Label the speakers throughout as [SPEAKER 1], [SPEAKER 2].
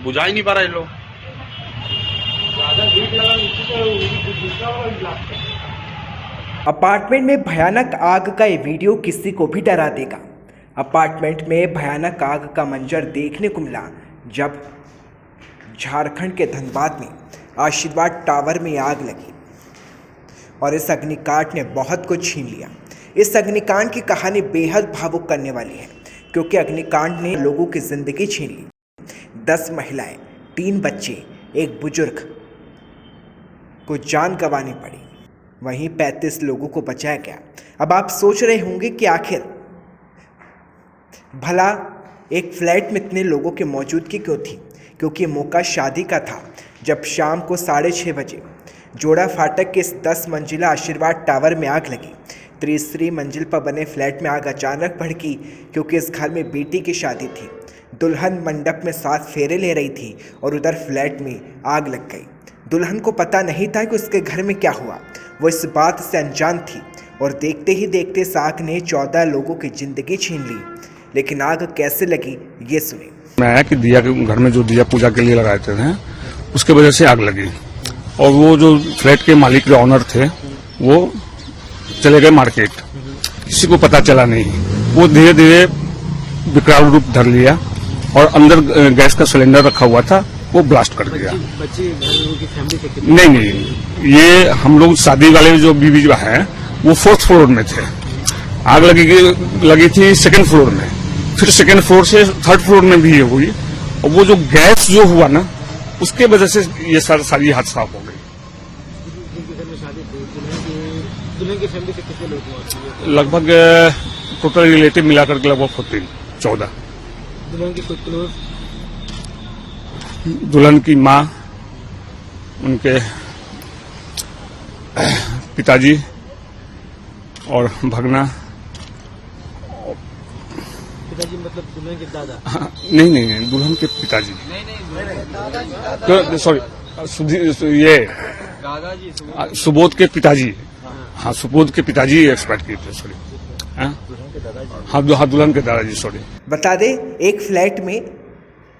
[SPEAKER 1] बुझा ही नहीं पा रहा ये लोग।
[SPEAKER 2] अपार्टमेंट में भयानक आग का ये वीडियो किसी को भी डरा देगा। अपार्टमेंट में भयानक आग का मंजर देखने को मिला जब झारखंड के धनबाद में आशीर्वाद टावर में आग लगी और इस अग्निकांड ने बहुत कुछ छीन लिया। इस अग्निकांड की कहानी बेहद भावुक करने वाली है क्योंकि अग्निकांड ने लोगों की जिंदगी छीन ली। 10 महिलाएं, 3 बच्चे, एक बुजुर्ग को जान गंवानी पड़ी, वहीं 35 लोगों को बचाया गया। अब आप सोच रहे होंगे कि आखिर भला एक फ्लैट में इतने लोगों की मौजूदगी क्यों थी? क्योंकि मौका शादी का था जब शाम को 6:30 बजे जोड़ा फाटक के इस 10 मंजिला आशीर्वाद टावर में आग लगी। तीसरी मंजिल पर बने फ्लैट में आग अचानक भड़की क्योंकि इस घर में बेटी की शादी थी। दुल्हन मंडप में 7 फेरे ले रही थी और उधर फ्लैट में आग लग गई। दुल्हन को पता नहीं था कि उसके घर में क्या हुआ, वो इस बात से अनजान थी और देखते ही देखते इस आग ने 14 लोगों की जिंदगी छीन ली। लेकिन आग कैसे लगी ये सुने।
[SPEAKER 3] मैं कि दिया के घर में जो दिया पूजा के लिए लगाए थे उसके वजह से आग लगी और वो जो फ्लैट के मालिक जो ऑनर थे वो चले गए मार्केट, किसी को पता चला नहीं। वो धीरे धीरे विकराल रूप धर लिया और अंदर गैस का सिलेंडर रखा हुआ था वो ब्लास्ट कर दिया।
[SPEAKER 4] बच्चे घर की फैमिली थे कितने?
[SPEAKER 3] नहीं, ये हम लोग शादी वाले जो बीवी जो है वो 4th फ्लोर में थे। आग लगी थी 2nd फ्लोर में, फिर 2nd फ्लोर से 3rd फ्लोर में भी ये हुई और वो जो गैस जो हुआ ना उसके वजह से ये सारी हादसा हो गई।
[SPEAKER 4] जिनके घर में शादी थी दुल्हन की फैमिली से कितने लोग?
[SPEAKER 3] लगभग टोटल रिलेटिव मिलाकर के लगभग 14।
[SPEAKER 4] दुल्हन की कोई क्लोज?
[SPEAKER 3] दुल्हन की माँ, उनके पिताजी और भगना।
[SPEAKER 4] पिताजी मतलब दुल्हन के दादा?
[SPEAKER 3] हाँ, नहीं, दुल्हन के पिताजी। नहीं, सॉरी, ये
[SPEAKER 4] दादाजी
[SPEAKER 3] सुबोध के पिताजी। हाँ, सुबोध के पिताजी एक्सपायर किए थे। सॉरी, हाँ, दुल्हन के दादाजी। सॉरी।
[SPEAKER 2] बता दें, एक फ्लैट में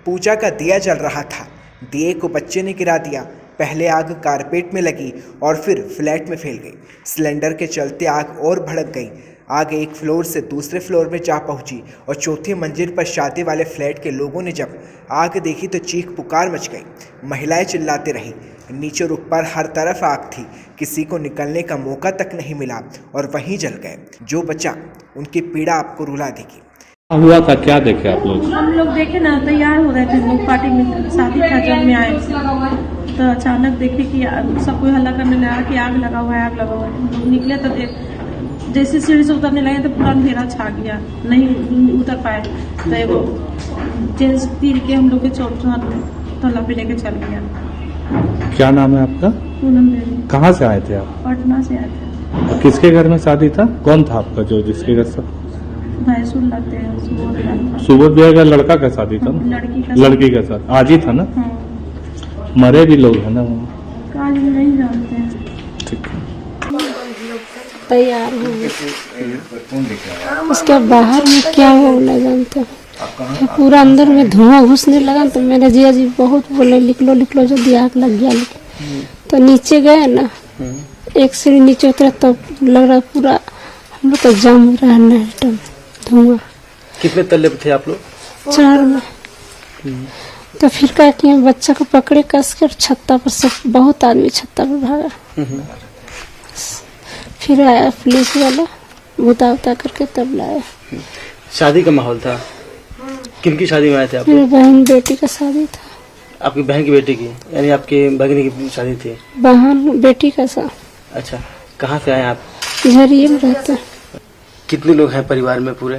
[SPEAKER 2] पूजा का दिया जल रहा था। दिए को बच्चे ने गिरा दिया। पहले आग कारपेट में लगी और फिर फ्लैट में फैल गई। सिलेंडर के चलते आग और भड़क गई। आग एक फ्लोर से दूसरे फ्लोर में जा पहुंची और 4थी मंजिल पर शादी वाले फ्लैट के लोगों ने जब आग देखी तो चीख पुकार मच गई। महिलाएं चिल्लाते रही। नीचे और ऊपर हर तरफ आग थी, किसी को निकलने का मौका तक नहीं मिला और वहीं जल गए। जो बचा उनकी पीड़ा आपको रुला देगी।
[SPEAKER 5] हुआ था, क्या देखे आप लोग?
[SPEAKER 6] हम लोग देखे ना, तैयार हो रहे थे लोग, पार्टी में शादी था जब में आए तो अचानक देखे कि सब कोई हल्ला करने लगा कि आग लगा हुआ है, आग लगा हुआ है। हम लोग निकले तो जैसे सीढ़ी से उतरने लगे तो पूरा अंधेरा छा गया, नहीं उतर पाए। तो वो जेंट्स तीर के हम लोग के तला पे लेके चल गया।
[SPEAKER 5] क्या नाम है आपका?
[SPEAKER 6] पूनम देवी।
[SPEAKER 5] कहाँ से आए थे आप?
[SPEAKER 6] पटना से आए थे।
[SPEAKER 5] किसके घर में शादी था? कौन था आपका जो जिसके घर से?
[SPEAKER 6] भैंसुर लगते हैं,
[SPEAKER 5] सुबोध भैया का लड़का का शादी था? लड़की का साथ आज ही था ना? मरे भी लोग है ना वहाँ?
[SPEAKER 6] आज नहीं जानते हैं।
[SPEAKER 5] ठीक है।
[SPEAKER 7] तैयार हो उसके बाहर में क्या हो न जानते। फिर पूरा अंदर में धुआं घुसने लगा तो मेरे जिया जी बहुत बोले लिख लो जल्दी आग लग गया। तो नीचे गए ना, एक सीढ़ी नीचे उतरा तो लग रहा पूरा हम लोग तो जम रहा है धुआं।
[SPEAKER 4] कितने तल्ले पे थे आप लोग?
[SPEAKER 7] 4 में। तो फिर क्या किए, बच्चा को पकड़े कस कर छत्ता पर, सब बहुत आदमी छत्ता पर भागा। फिर आया पुलिस वाला, बुता करके तब लाया।
[SPEAKER 4] शादी का माहौल था? किनकी शादी में आए थे आप?
[SPEAKER 7] मेरी बहन बेटी का शादी था।
[SPEAKER 4] आपकी बहन की बेटी की, यानी आपके भगिनी की शादी थी?
[SPEAKER 7] बहन बेटी का सा।
[SPEAKER 4] अच्छा, कहाँ से आए आप?
[SPEAKER 7] झरिए में रहते।
[SPEAKER 4] कितने लोग हैं परिवार में पूरे?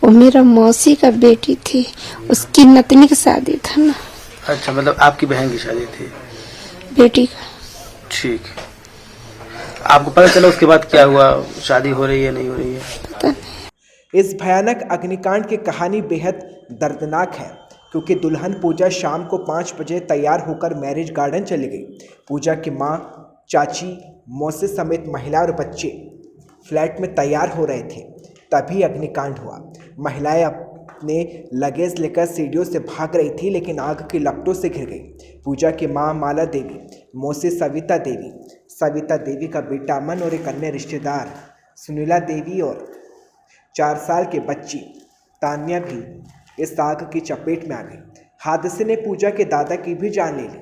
[SPEAKER 7] वो मेरा मौसी का बेटी थी, उसकी नतनी की शादी था ना।
[SPEAKER 4] अच्छा, मतलब आपकी बहन की शादी थी?
[SPEAKER 7] बेटी का।
[SPEAKER 4] ठीक। आपको पता चला उसके बाद क्या हुआ? शादी हो रही है नहीं हो रही है?
[SPEAKER 7] पता नहीं।
[SPEAKER 2] इस भयानक अग्निकांड की कहानी बेहद दर्दनाक है क्योंकि दुल्हन पूजा शाम को 5 बजे तैयार होकर मैरिज गार्डन चली गई। पूजा की माँ, चाची, मौसी समेत महिला और बच्चे फ्लैट में तैयार हो रहे थे, तभी अग्निकांड हुआ। महिलाएं अब अपने लगेज लेकर सीढ़ियों से भाग रही थी, लेकिन आग की लपटों से घिर गई। पूजा की मां माला देवी, मौसी सविता देवी का बेटा अमन और एक अन्य रिश्तेदार सुनीला देवी और 4 साल की बच्ची तान्या भी इस आग की चपेट में आ गई। हादसे ने पूजा के दादा की भी जान ले ली।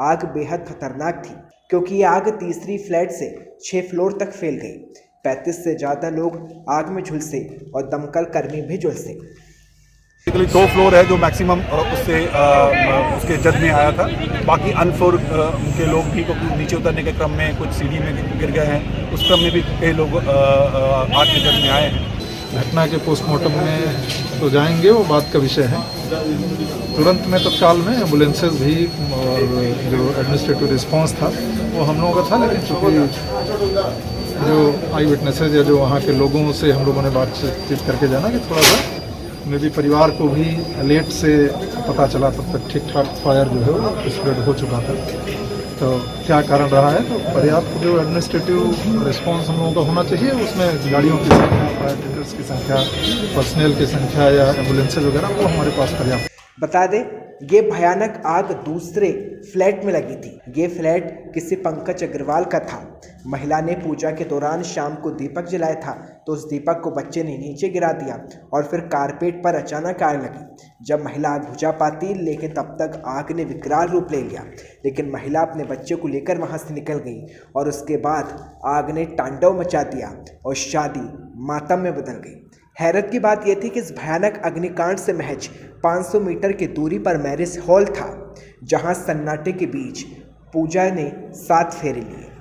[SPEAKER 2] आग बेहद खतरनाक थी क्योंकि ये आग तीसरी फ्लैट से 6 फ्लोर तक फैल गई। 35 से ज़्यादा लोग आग में झुलसे और दमकल कर्मी भी झुलसे।
[SPEAKER 1] बेसिकली 2 फ्लोर है जो मैक्सिमम उसके जद में आया था। बाकी अनफ्लोर के लोग भी नीचे उतरने के क्रम में कुछ सीढ़ी में गिर गए हैं। उस क्रम में भी कई लोग आग के जद में आए हैं।
[SPEAKER 8] घटना के पोस्टमार्टम में तो जाएंगे, वो बात का विषय है। तुरंत में तत्काल में एम्बुलेंसेज भी और जो एडमिनिस्ट्रेटिव रिस्पांस था वो हम लोगों का था, लेकिन चूँकि जो आई विटनेसेज या जो वहाँ के लोगों से हम लोगों ने बातचीत करके जाना कि थोड़ा सा मेरे परिवार को भी लेट से पता चला, तब तक ठीक ठाक फायर जो है वो स्प्रेड हो चुका था। तो क्या कारण रहा है, तो पर्याप्त जो एडमिनिस्ट्रेटिव रिस्पांस हम लोगों का होना चाहिए, उसमें गाड़ियों की संख्या, फायर टेंडर्स की संख्या, पर्सनल की संख्या या एम्बुलेंसेज वगैरह वो हमारे पास पर्याप्त।
[SPEAKER 2] बता दें, ये भयानक आग दूसरे फ्लैट में लगी थी। ये फ्लैट किसी पंकज अग्रवाल का था। महिला ने पूजा के दौरान शाम को दीपक जलाया था, तो उस दीपक को बच्चे ने नीचे गिरा दिया और फिर कारपेट पर अचानक आग लगी। जब महिला आग बुझा पाती, लेकिन तब तक आग ने विकराल रूप ले लिया। लेकिन महिला अपने बच्चे को लेकर वहां से निकल गई और उसके बाद आग ने तांडव मचा दिया और शादी मातम में बदल गई। हैरत की बात यह थी कि इस भयानक अग्निकांड से महज 500 मीटर की दूरी पर मैरिज हॉल था, जहां सन्नाटे के बीच पूजा ने 7 फेरे लिए।